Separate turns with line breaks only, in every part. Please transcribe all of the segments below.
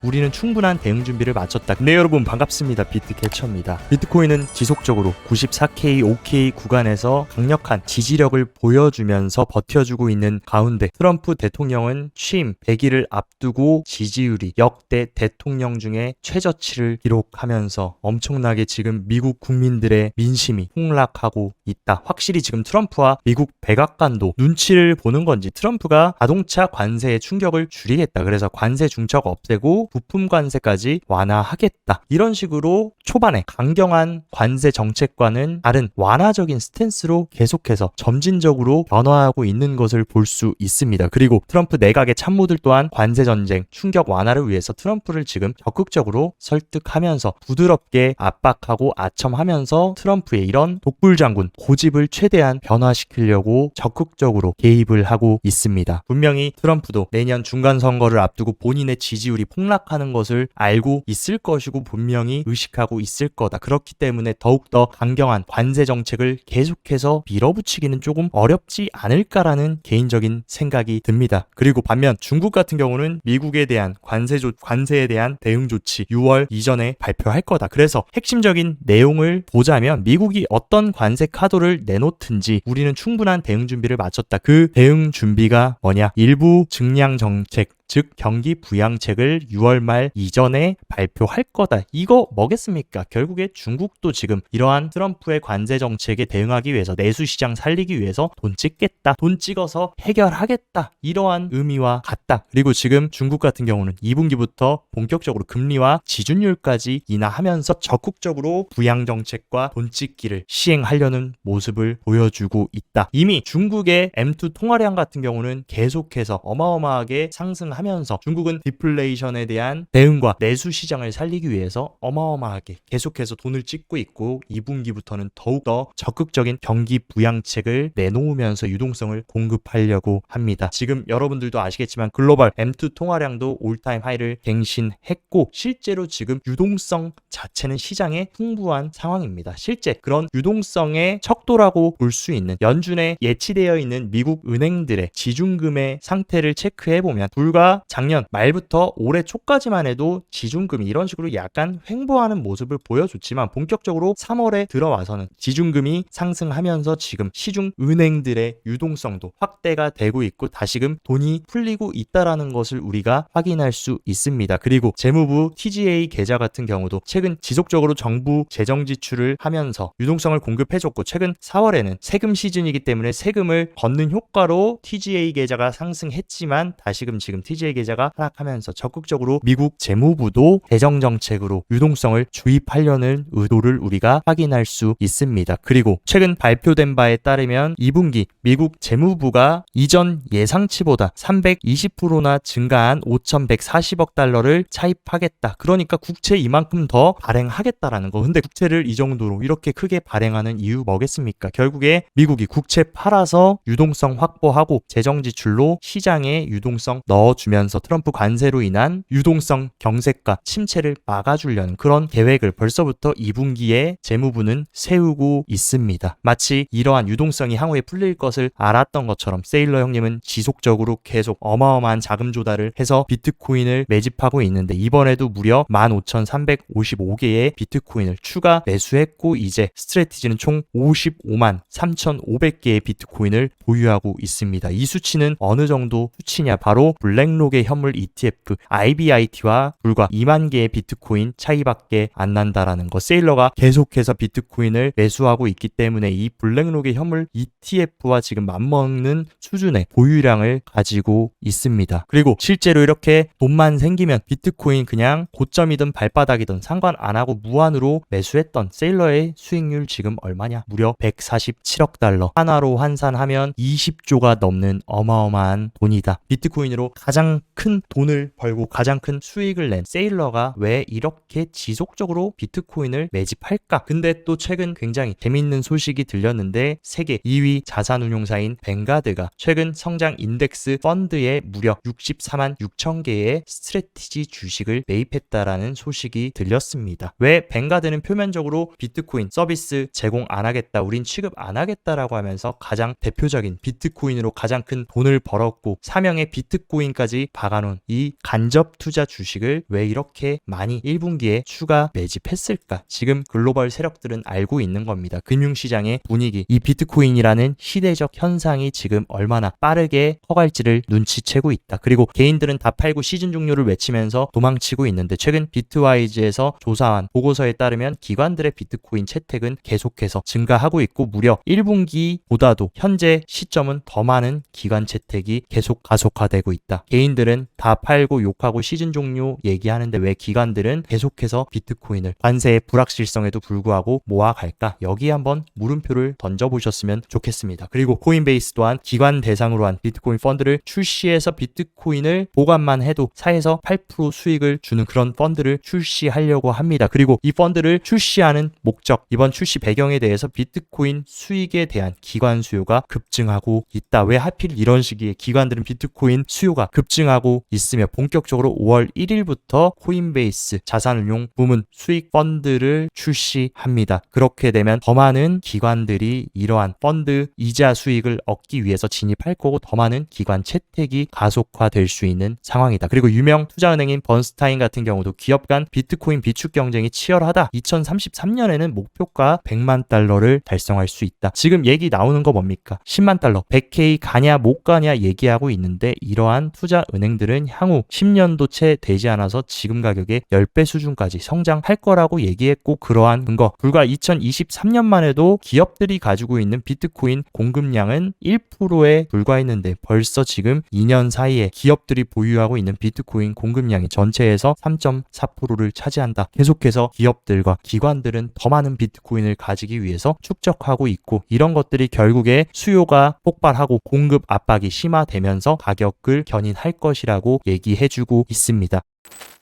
우리는 충분한 대응 준비를 마쳤다. 네, 여러분 반갑습니다. 비트캐쳐입니다. 비트코인은 지속적으로 94K, 5K 구간에서 강력한 지지력을 보여주면서 버텨주고 있는 가운데 트럼프 대통령은 취임 100일을 앞두고 지지율이 역대 대통령 중에 최저치를 기록하면서 엄청나게 지금 미국 국민들의 민심이 폭락하고 있다. 확실히 지금 트럼프와 미국 백악관도 눈치를 보는 건지 트럼프가 자동차 관세의 충격을 줄이겠다. 그래서 관세 중첩 없애고 부품 관세까지 완화하겠다. 이런 식으로 초반에 강경한 관세 정책과는 다른 완화적인 스탠스로 계속해서 점진적으로 변화하고 있는 것을 볼 수 있습니다. 그리고 트럼프 내각의 참모들 또한 관세 전쟁, 충격 완화를 위해서 트럼프를 지금 적극적으로 설득하면서 부드럽게 압박하고 아첨하면서 트럼프의 이런 독불장군 고집을 최대한 변화시키려고 적극적으로 개입을 하고 있습니다. 분명히 트럼프도 내년 중간 선거를 앞두고 본인의 지지율이 폭락하는 것을 알고 있을 것이고 분명히 의식하고 있을 거다. 그렇기 때문에 더욱더 강경한 관세 정책을 계속해서 밀어붙이기는 조금 어렵지 않을까라는 개인적인 생각이 듭니다. 그리고 반면 중국 같은 경우는 미국에 대한 관세에 대한 대응 조치 6월 이전에 발표할 거다. 그래서 핵심적인 내용을 보자면 미국이 어떤 관세 카드를 내놓든지 우리는 충분한 대응 준비를 마쳤다. 그 대응 준비가 뭐냐? 일부 증량 정책, 즉 경기 부양책을 6월 말 이전에 발표할 거다. 이거 뭐겠습니까? 결국에 중국도 지금 이러한 트럼프의 관세 정책에 대응하기 위해서 내수 시장 살리기 위해서 돈 찍겠다. 돈 찍어서 해결하겠다. 이러한 의미와 같다. 그리고 지금 중국 같은 경우는 2분기부터 본격적으로 금리와 지준율까지 인하하면서 적극적으로 부양 정책과 돈 찍기를 시행하려는 모습을 보여주고 있다. 이미 중국의 M2 통화량 같은 경우는 계속해서 어마어마하게 상승하면서 중국은 디플레이션에 대한 대응과 내수 시장을 살리기 위해서 어마어마하게 계속해서 돈을 찍고 있고 2분기부터는 더욱더 적극적인 경기 부양책을 내놓으면서 유동성을 공급하려고 합니다. 지금 여러분들도 아시겠지만 글로벌 M2 통화량도 올타임 하이를 갱신했고 실제로 지금 유동성 자체는 시장에 풍부한 상황입니다. 실제 그런 유동성의 척도라고 볼 수 있는 연준에 예치되어 있는 미국 은행들의 지준금의 상태를 체크해보면 불과 작년 말부터 올해 초까지만 해도 지준금이 이런 식으로 약간 횡보하는 모습을 보여줬지만 본격적으로 3월에 들어와서는 지준금이 상승하면서 지금 시중 은행들의 유동성도 확대가 되고 있고 다시금 돈이 풀리고 있다라는 것을 우리가 확인할 수 있습니다. 그리고 재무부 TGA 계좌 같은 경우도 최근 지속적으로 정부 재정 지출을 하면서 유동성을 공급해줬고 최근 4월에는 세금 시즌이기 때문에 세금을 걷는 효과로 TGA 계좌가 상승했지만 다시금 지금 TGA 계좌가 하락하면서 적극적으로 미국 재무부도 재정 정책으로 유동성을 주입하려는 의도를 우리가 확인할 수 있습니다. 그리고 최근 발표된 바에 따르면 2분기 미국 재무부가 이전 예상치보다 320%나 증가한 5,140억 달러를 차입하겠다. 그러니까 국채 이만큼 더 발행하겠다라는 거. 근데 국채를 이 정도로 이렇게 크게 발행하는 이유 뭐겠습니까? 결국에 미국이 국채 팔아서 유동성 확보하고 재정 지출로 시장에 유동성 넣어주면서 트럼프 관세로 인한 유동성 경색과 침체를 막아주려는 그런 계획을 벌써부터 2분기에 재무부는 세우고 있습니다. 마치 이러한 유동성이 향후에 풀릴 것을 알았던 것처럼 세일러 형님은 지속적으로 계속 어마어마한 자금 조달을 해서 비트코인을 매집하고 있는데 이번에도 무려 15,355개의 비트코인을 추가 매수했고 이제 스트래티지는 총 55만 3,500개의 비트코인을 보유하고 있습니다. 이 수치는 어느 정도 수치냐? 바로 블랙록의 현물 ETF IBIT와 불과 2만 개의 비트코인 차이밖에 안 난다라는 거. 세일러가 계속해서 비트코인을 매수하고 있기 때문에 이 블랙록의 현물 ETF와 지금 맞먹는 수준의 보유량을 가지고 있습니다. 그리고 실제로 이렇게 돈만 생기면 비트코인 그냥 고점이든 발바닥이든 상관 안 하고 무한으로 매수했던 세일러의 수익률 지금 얼마냐? 무려 147억 달러. 하나로 환산하면 20조가 넘는 어마어마한 돈이다. 비트코인으로 가장 큰 돈을 벌고 가장 큰 수익을 낸 세일러가 왜 이렇게 지속적으로 비트코인을 매집할까? 근데 또 최근 굉장히 재밌는 소식이 들렸는데 세계 2위 자산운용사인 뱅가드가 최근 성장 인덱스 펀드에 무려 64만 6천 개의 스트래티지 주식을 매입했다라는 소식이 들렸습니다. 왜 뱅가드는 표면적으로 비트코인 서비스 제공 안 하겠다, 우린 취급 안 하겠다라고 하면서 가장 대표적인 비트코인으로 가장 큰 돈을 벌었고 사명의 비트코인까지 10%까지 박아놓은 이 간접 투자 주식을 왜 이렇게 많이 1분기에 추가 매집했을까? 지금 글로벌 세력들은 알고 있는 겁니다. 금융시장의 분위기, 이 비트코인이라는 시대적 현상이 지금 얼마나 빠르게 커갈지를 눈치채고 있다. 그리고 개인들은 다 팔고 시즌 종료를 외치면서 도망치고 있는데 최근 비트와이즈에서 조사한 보고서에 따르면 기관들의 비트코인 채택은 계속해서 증가하고 있고 무려 1분기보다도 현재 시점은 더 많은 기관 채택이 계속 가속화되고 있다. 개인들은 다 팔고 욕하고 시즌 종료 얘기하는데 왜 기관들은 계속해서 비트코인을 관세의 불확실성에도 불구하고 모아갈까? 여기에 한번 물음표를 던져보셨으면 좋겠습니다. 그리고 코인베이스 또한 기관 대상으로 한 비트코인 펀드를 출시해서 비트코인을 보관만 해도 4에서 8% 수익을 주는 그런 펀드를 출시하려고 합니다. 그리고 이 펀드를 출시하는 목적, 이번 출시 배경에 대해서 비트코인 수익에 대한 기관 수요가 급증하고 있다. 왜 하필 이런 시기에 기관들은 비트코인 수요가 급증하고 있으며 본격적으로 5월 1일부터 코인베이스 자산운용 부문 수익 펀드를 출시합니다. 그렇게 되면 더 많은 기관들이 이러한 펀드 이자 수익을 얻기 위해서 진입할 거고 더 많은 기관 채택이 가속화될 수 있는 상황이다. 그리고 유명 투자은행인 번스타인 같은 경우도 기업 간 비트코인 비축 경쟁이 치열하다. 2033년에는 목표가 100만 달러를 달성할 수 있다. 지금 얘기 나오는 거 뭡니까? 10만 달러, 100K 가냐 못 가냐 얘기하고 있는데 이러한 투자은행들은 향후 10년도 채 되지 않아서 지금 가격의 10배 수준까지 성장할 거라고 얘기했고 그러한 근거, 불과 2023년만 해도 기업들이 가지고 있는 비트코인 공급량은 1%에 불과했는데 벌써 지금 2년 사이에 기업들이 보유하고 있는 비트코인 공급량이 전체에서 3.4%를 차지한다. 계속해서 기업들과 기관들은 더 많은 비트코인을 가지기 위해서 축적하고 있고 이런 것들이 결국에 수요가 폭발하고 공급 압박이 심화되면서 가격을 견인할 것이라고 얘기해주고 있습니다.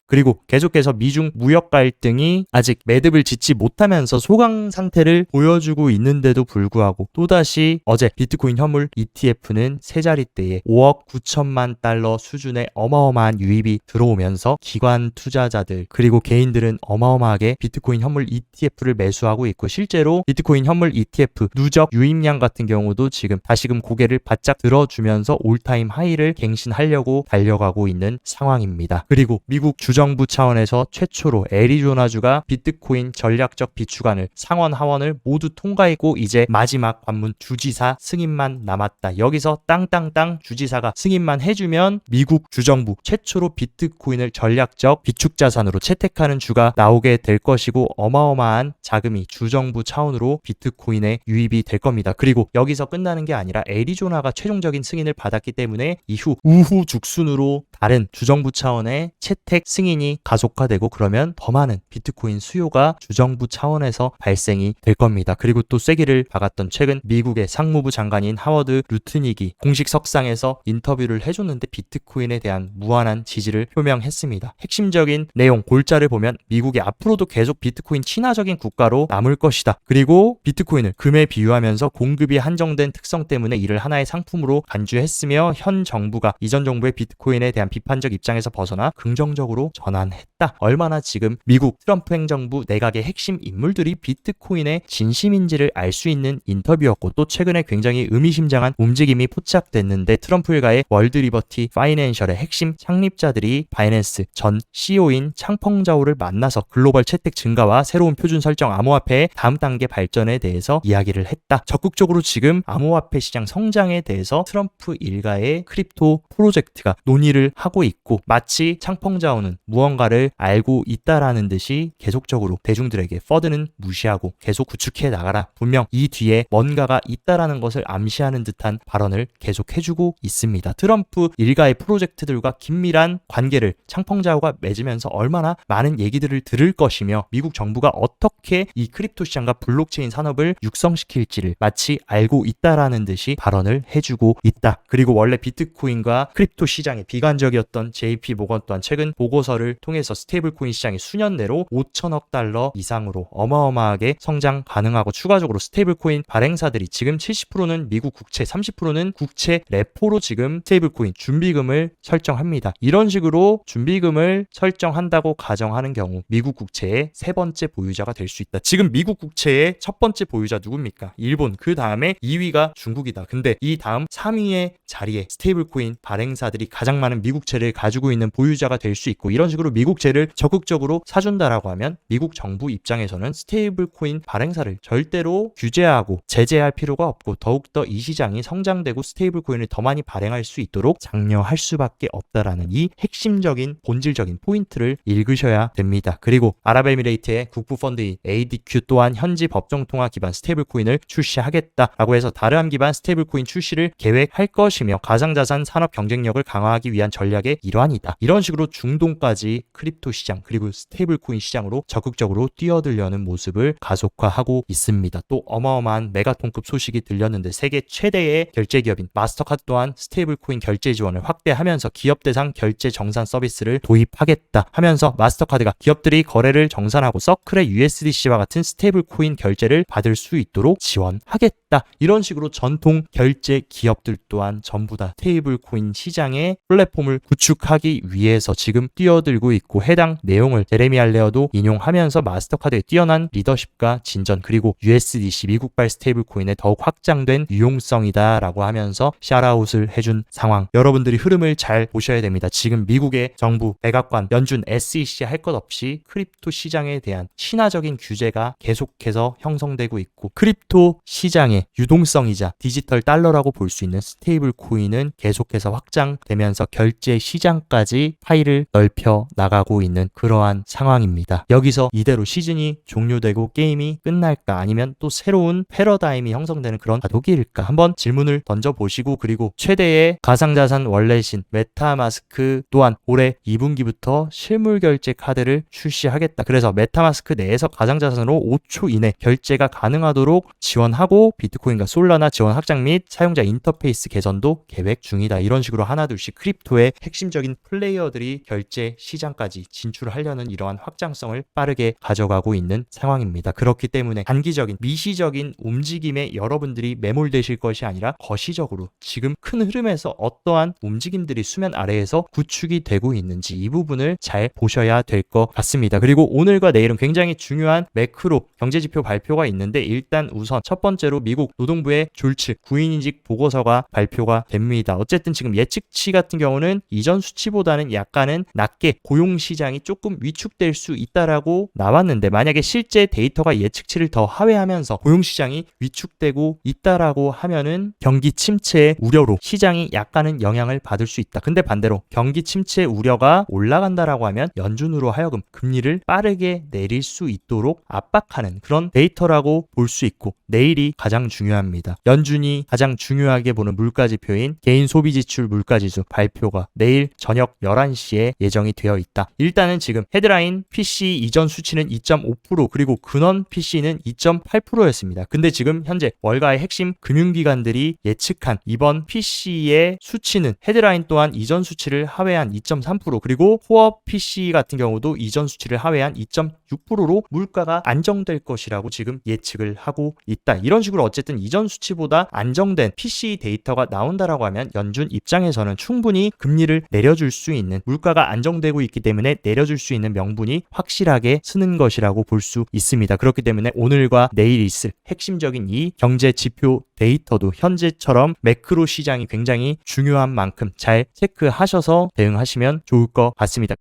그리고 계속해서 미중 무역 갈등이 아직 매듭을 짓지 못하면서 소강 상태를 보여주고 있는데도 불구하고 또다시 어제 비트코인 현물 ETF는 세 자릿대에 5억 9천만 달러 수준의 어마어마한 유입이 들어오면서 기관 투자자들 그리고 개인들은 어마어마하게 비트코인 현물 ETF를 매수하고 있고 실제로 비트코인 현물 ETF 누적 유입량 같은 경우도 지금 다시금 고개를 바짝 들어주면서 올타임 하이를 갱신하려고 달려가고 있는 상황입니다. 그리고 미국 주정부 차원에서 최초로 애리조나주가 비트코인 전략적 비축안을 상원 하원을 모두 통과했고 이제 마지막 관문 주지사 승인만 남았다. 여기서 땅땅땅 주지사가 승인만 해주면 미국 주정부 최초로 비트코인을 전략적 비축자산으로 채택하는 주가 나오게 될 것이고 어마어마한 자금이 주정부 차원으로 비트코인에 유입이 될 겁니다. 그리고 여기서 끝나는 게 아니라 애리조나가 최종적인 승인을 받았기 때문에 이후 우후죽순으로 다른 주정부 차원의 채택 승인이 가속화되고 그러면 더 많은 비트코인 수요가 주정부 차원에서 발생이 될 겁니다. 그리고 또 쐐기를 박았던 최근 미국의 상무부 장관인 하워드 루트닉이 공식 석상에서 인터뷰를 해줬는데 비트코인에 대한 무한한 지지를 표명했습니다. 핵심적인 내용 골자를 보면 미국이 앞으로도 계속 비트코인 친화적인 국가로 남을 것이다. 그리고 비트코인을 금에 비유하면서 공급이 한정된 특성 때문에 이를 하나의 상품으로 간주했으며 현 정부가 이전 정부의 비트코인에 대한 비판적 입장에서 벗어나 긍정적으로 전환했다. 얼마나 지금 미국 트럼프 행정부 내각의 핵심 인물들이 비트코인의 진심인지를 알 수 있는 인터뷰였고 또 최근에 굉장히 의미심장한 움직임이 포착됐는데 트럼프 일가의 월드 리버티 파이낸셜의 핵심 창립자들이 바이낸스 전 CEO인 창펑자오를 만나서 글로벌 채택 증가와 새로운 표준 설정 암호화폐의 다음 단계 발전에 대해서 이야기를 했다. 적극적으로 지금 암호화폐 시장 성장에 대해서 트럼프 일가의 크립토 프로젝트가 논의를 하고 있고 마치 창펑자오는 무언가를 알고 있다라는 듯이 계속적으로 대중들에게 퍼드는 무시하고 계속 구축해 나가라. 분명 이 뒤에 뭔가가 있다라는 것을 암시하는 듯한 발언을 계속해주고 있습니다. 트럼프 일가의 프로젝트들과 긴밀한 관계를 창펑자오가 맺으면서 얼마나 많은 얘기들을 들을 것이며 미국 정부가 어떻게 이 크립토 시장과 블록체인 산업을 육성시킬지를 마치 알고 있다라는 듯이 발언을 해주고 있다. 그리고 원래 비트코인과 크립토 시장의 비관적이었던 JP 모건 또한 최근 보고서를 통해서 스테이블 코인 시장이 수년 내로 5천억 달러 이상으로 어마어마하게 성장 가능하고 추가적으로 스테이블 코인 발행사들이 지금 70%는 미국 국채, 30%는 국채 레포로 지금 스테이블 코인 준비금을 설정합니다. 이런 식으로 준비금을 설정한다고 가정하는 경우 미국 국채의 세 번째 보유자가 될 수 있다. 지금 미국 국채의 첫 번째 보유자 누굽니까? 일본. 그 다음에 2위가 중국이다. 근데 이 다음 3위의 자리에 스테이블 코인 발행사들이 가장 많은 미국채를 가지고 있는 보유자가 될 수 있고, 이런 식으로 미국채를 적극적으로 사준다라고 하면 미국 정부 입장에서는 스테이블 코인 발행사를 절대로 규제하고 제재할 필요가 없고 더욱더 이 시장이 성장되고 스테이블 코인을 더 많이 발행할 수 있도록 장려할 수밖에 없다라는 이 핵심적인 본질적인 포인트를 읽으셔야 됩니다. 그리고 아랍에미레이트의 국부펀드인 ADQ 또한 현지 법정통화 기반 스테이블 코인을 출시하겠다라고 해서 다르함 기반 스테이블 코인 출시를 계획할 것이며 가상자산 산업 경쟁력을 강화하기 위한 전략의 일환이다. 이런 식으로 중동까지 크립토 시장 그리고 스테이블 코인 시장으로 적극적으로 뛰어들려는 모습을 가속화하고 있습니다. 또 어마어마한 메가톤급 소식이 들렸는데 세계 최대의 결제 기업인 마스터카드 또한 스테이블 코인 결제 지원을 확대하면서 기업 대상 결제 정산 서비스를 도입하겠다 하면서 마스터카드가 기업들이 거래를 정산하고 서클의 USDC와 같은 스테이블 코인 결제를 받을 수 있도록 지원하겠다. 이런 식으로 전통 결제 기업들 또한 전부 다 스테이블 코인 시장의 플랫폼을 구축하기 위해서 지금 뛰어들고 있고, 해당 내용을 제레미 알레어도 인용하면서 마스터카드의 뛰어난 리더십과 진전 그리고 USDC 미국발 스테이블 코인의 더욱 확장된 유용성이다 라고 하면서 샤라웃을 해준 상황. 여러분들이 흐름을 잘 보셔야 됩니다. 지금 미국의 정부, 백악관, 연준, SEC 할 것 없이 크립토 시장에 대한 신화적인 규제가 계속해서 형성되고 있고, 크립토 시장의 유동성이자 디지털 달러라고 볼 수 있는 스테이블 코인은 계속해서 확장되면서 결제 시장까지 파일을 넓혀 나가고 있는 그러한 상황입니다. 여기서 이대로 시즌이 종료되고 게임이 끝날까, 아니면 또 새로운 패러다임이 형성되는 그런 과도기일까, 한번 질문을 던져보시고, 그리고 최대의 가상자산 월렛인 메타마스크 또한 올해 2분기부터 실물 결제 카드를 출시하겠다. 그래서 메타마스크 내에서 가상자산으로 5초 이내 결제가 가능하도록 지원하고 비트코인과 솔라나 지원 확장 및 사용자 인터페이스 개선도 계획 중이다. 이런 식으로 하나둘씩 크립토의 핵심적인 플레이어들이 결제 시장까지 진출하려는 이러한 확장성을 빠르게 가져가고 있는 상황입니다. 그렇기 때문에 단기적인 미시적인 움직임에 여러분들이 매몰되실 것이 아니라 거시적으로 지금 큰 흐름에서 어떠한 움직임들이 수면 아래에서 구축이 되고 있는지 이 부분을 잘 보셔야 될 것 같습니다. 그리고 오늘과 내일은 굉장히 중요한 매크로 경제지표 발표가 있는데, 일단 우선 첫 번째로 미국 노동부의 졸츠 구인인직 보고서가 발표가 됩니다. 어쨌든 지금 예측치 같은 경우는 이전 수치보다는 약간은 낮게 고용시장이 조금 위축될 수 있다라고 나왔는데, 만약에 실제 데이터가 예측치를 더 하회하면서 고용시장이 위축되고 있다라고 하면은 경기 침체의 우려로 시장이 약간은 영향을 받을 수 있다. 근데 반대로 경기 침체 우려가 올라간다라고 하면 연준으로 하여금 금리를 빠르게 내릴 수 있도록 압박하는 그런 데이터라고 볼 수 있고, 내일이 가장 중요합니다. 연준이 가장 중요하게 보는 물가지표인 개인 소비지출 물가지수 발표가 내일 저녁 11시에 예정이 되어 있다. 일단은 지금 헤드라인 PC 이전 수치는 2.5% 그리고 근원 PC는 2.8%였습니다. 근데 지금 현재 월가의 핵심 금융기관들이 예측한 이번 PC의 수치는 헤드라인 또한 이전 수치를 하회한 2.3% 그리고 코어 PC 같은 경우도 이전 수치를 하회한 2.6%로 물가가 안정될 것이라고 지금 예측을 하고 있다. 이런 식으로 어쨌든 이전 수치보다 안정된 PC 데이터가 나온다라고 하면 연준 입장에서는 충분히 금리를 내려줄 수 있는, 물가가 안정되고 있기 때문에 내려줄 수 있는 명분이 확실하게 쓰는 것이라고 볼 수 있습니다. 그렇기 때문에 오늘과 내일 있을 핵심적인 이 경제 지표 데이터도 현재처럼 매크로 시장이 굉장히 중요한 만큼 잘 체크하셔서 대응하시면 좋을 것 같습니다.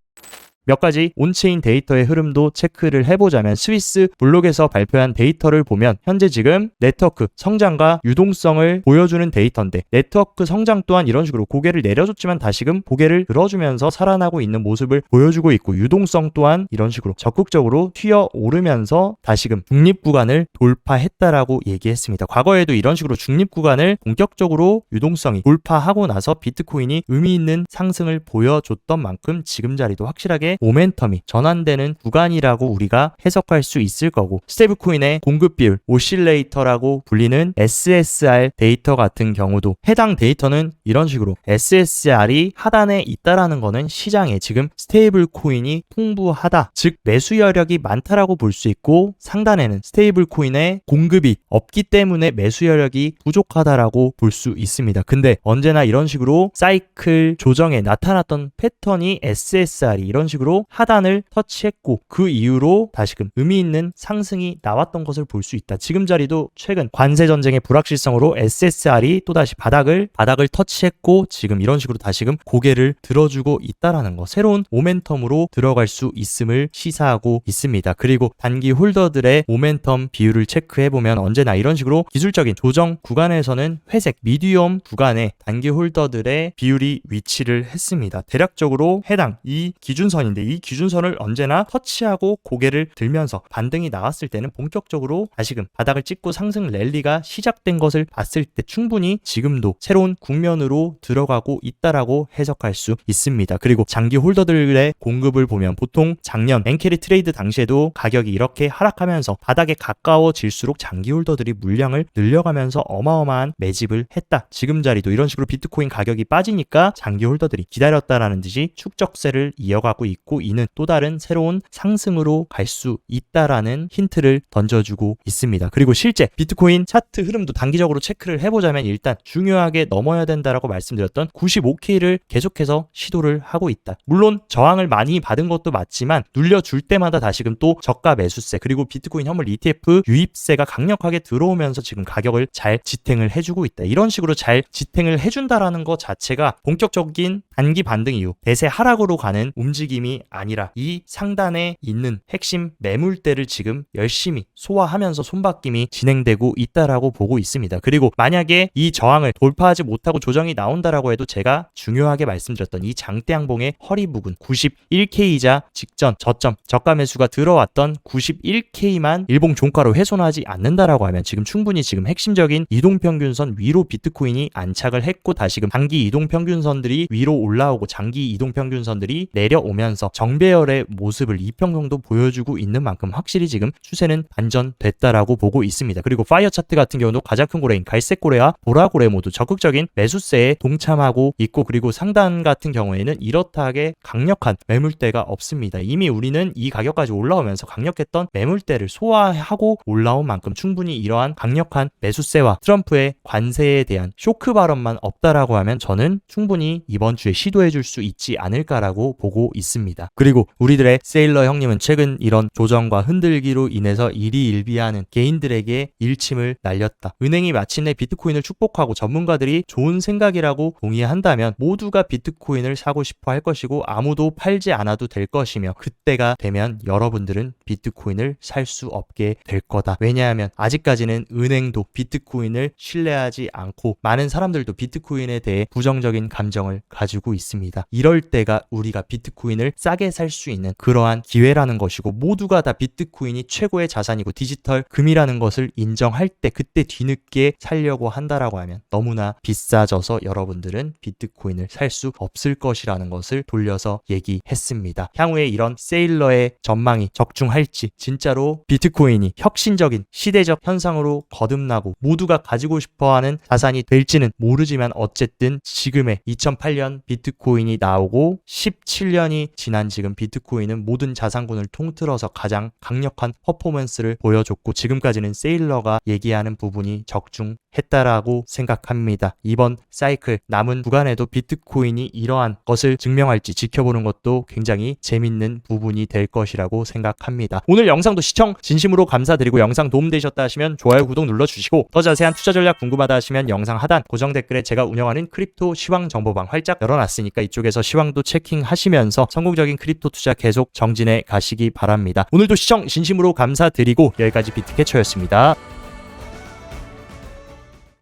몇 가지 온체인 데이터의 흐름도 체크를 해보자면, 스위스 블록에서 발표한 데이터를 보면 현재 지금 네트워크 성장과 유동성을 보여주는 데이터인데, 네트워크 성장 또한 이런 식으로 고개를 내려줬지만 다시금 고개를 들어주면서 살아나고 있는 모습을 보여주고 있고, 유동성 또한 이런 식으로 적극적으로 튀어오르면서 다시금 중립 구간을 돌파했다라고 얘기했습니다. 과거에도 이런 식으로 중립 구간을 본격적으로 유동성이 돌파하고 나서 비트코인이 의미 있는 상승을 보여줬던 만큼 지금 자리도 확실하게 시대의 모멘텀이 전환되는 구간이라고 우리가 해석할 수 있을 거고, 스테이블코인의 공급 비율, 오실레이터라고 불리는 SSR 데이터 같은 경우도 해당 데이터는 이런 식으로 SSR이 하단에 있다라는 거는 시장에 지금 스테이블코인이 풍부하다, 즉 매수 여력이 많다라고 볼 수 있고, 상단에는 스테이블코인의 공급이 없기 때문에 매수 여력이 부족하다라고 볼 수 있습니다. 근데 언제나 이런 식으로 사이클 조정에 나타났던 패턴이 SSR이 이런 식으로 하단을 터치했고 그 이후로 다시금 의미 있는 상승이 나왔던 것을 볼 수 있다. 지금 자리도 최근 관세 전쟁의 불확실성으로 SSR이 또다시 바닥을 터치했고 지금 이런 식으로 다시금 고개를 들어주고 있다라는 거, 새로운 모멘텀으로 들어갈 수 있음을 시사하고 있습니다. 그리고 단기 홀더들의 모멘텀 비율을 체크해보면 언제나 이런 식으로 기술적인 조정 구간에서는 회색 미디엄 구간에 단기 홀더들의 비율이 위치를 했습니다. 대략적으로 해당 이 기준선인데, 이 기준선을 언제나 터치하고 고개를 들면서 반등이 나왔을 때는 본격적으로 다시금 바닥을 찍고 상승 랠리가 시작된 것을 봤을 때 충분히 지금도 새로운 국면으로 들어가고 있다라고 해석할 수 있습니다. 그리고 장기 홀더들의 공급을 보면 보통 작년 엔캐리 트레이드 당시에도 가격이 이렇게 하락하면서 바닥에 가까워질수록 장기 홀더들이 물량을 늘려가면서 어마어마한 매집을 했다. 지금 자리도 이런 식으로 비트코인 가격이 빠지니까 장기 홀더들이 기다렸다라는 듯이 축적세를 이어가고 있고, 이는 또 다른 새로운 상승으로 갈 수 있다라는 힌트를 던져주고 있습니다. 그리고 실제 비트코인 차트 흐름도 단기적으로 체크를 해보자면 일단 중요하게 넘어야 된다라고 말씀드렸던 95K를 계속해서 시도를 하고 있다. 물론 저항을 많이 받은 것도 맞지만 눌려줄 때마다 다시금 또 저가 매수세, 그리고 비트코인 현물 ETF 유입세가 강력하게 들어오면서 지금 가격을 잘 지탱을 해주고 있다. 이런 식으로 잘 지탱을 해준다라는 것 자체가 본격적인 단기 반등 이후 대세 하락으로 가는 움직임이 아니라 이 상단에 있는 핵심 매물대를 지금 열심히 소화하면서 손바뀜이 진행되고 있다라고 보고 있습니다. 그리고 만약에 이 저항을 돌파하지 못하고 조정이 나온다라고 해도 제가 중요하게 말씀드렸던 이 장대 양봉의 허리 부근 91K이자 직전 저점 저가 매수가 들어왔던 91K만 일봉 종가로 훼손하지 않는다라고 하면 지금 충분히 지금 핵심적인 이동평균선 위로 비트코인이 안착을 했고, 다시금 단기 이동평균선들이 위로 올라오고 장기 이동평균선들이 내려오면서 정배열의 모습을 이평선도 보여주고 있는 만큼 확실히 지금 추세는 반전됐다라고 보고 있습니다. 그리고 파이어 차트 같은 경우도 가장 큰 고래인 갈색 고래와 보라 고래 모두 적극적인 매수세에 동참하고 있고, 그리고 상단 같은 경우에는 이렇다하게 강력한 매물대가 없습니다. 이미 우리는 이 가격까지 올라오면서 강력했던 매물대를 소화하고 올라온 만큼 충분히 이러한 강력한 매수세와 트럼프의 관세에 대한 쇼크 발언만 없다라고 하면 저는 충분히 이번 주에 시도해 줄 수 있지 않을까라고 보고 있습니다. 그리고 우리들의 세일러 형님은 최근 이런 조정과 흔들기로 인해서 일희일비하는 개인들에게 일침을 날렸다. 은행이 마침내 비트코인을 축복하고 전문가들이 좋은 생각이라고 동의한다면 모두가 비트코인을 사고 싶어 할 것이고 아무도 팔지 않아도 될 것이며, 그때가 되면 여러분들은 비트코인을 살 수 없게 될 거다. 왜냐하면 아직까지는 은행도 비트코인을 신뢰하지 않고 많은 사람들도 비트코인에 대해 부정적인 감정을 가지고 있습니다. 이럴 때가 우리가 비트코인을 싸게 살 수 있는 그러한 기회라는 것이고, 모두가 다 비트코인이 최고의 자산이고 디지털 금이라는 것을 인정할 때 그때 뒤늦게 살려고 한다라고 하면 너무나 비싸져서 여러분들은 비트코인을 살 수 없을 것이라는 것을 돌려서 얘기했습니다. 향후에 이런 세일러의 전망이 적중할지, 진짜로 비트코인이 혁신적인 시대적 현상으로 거듭나고 모두가 가지고 싶어하는 자산이 될지는 모르지만 어쨌든 지금의 2008년 비트코인이 나오고 17년이 지난 지금 비트코인은 모든 자산군을 통틀어서 가장 강력한 퍼포먼스를 보여줬고, 지금까지는 세일러가 얘기하는 부분이 적중했다라고 생각합니다. 이번 사이클 남은 구간에도 비트코인이 이러한 것을 증명할지 지켜보는 것도 굉장히 재밌는 부분이 될 것이라고 생각합니다. 오늘 영상도 시청 진심으로 감사드리고, 영상 도움되셨다 하시면 좋아요, 구독 눌러주시고, 더 자세한 투자 전략 궁금하다 하시면 영상 하단 고정 댓글에 제가 운영하는 크립토 시황 정보방 활짝 열어놨으니까 이쪽에서 시황도 체킹하시면서 성공적인 크립토 투자 계속 정진해 가시기 바랍니다. 오늘도 시청 진심으로 감사드리고 여기까지 비트캐쳐였습니다.